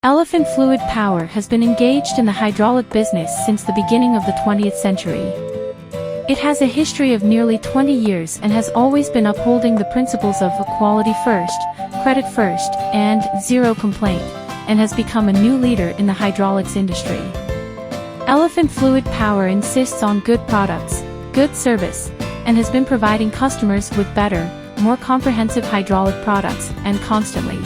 Elephant Fluid Power has been engaged in the hydraulic business since the beginning of the 20th century. It has a history of nearly 20 years and has always been upholding the principles of quality first, credit first, and zero complaint, and has become a new leader in the hydraulics industry. Elephant Fluid Power insists on good products, good service, and has been providing customers with better, more comprehensive hydraulic products, and constantly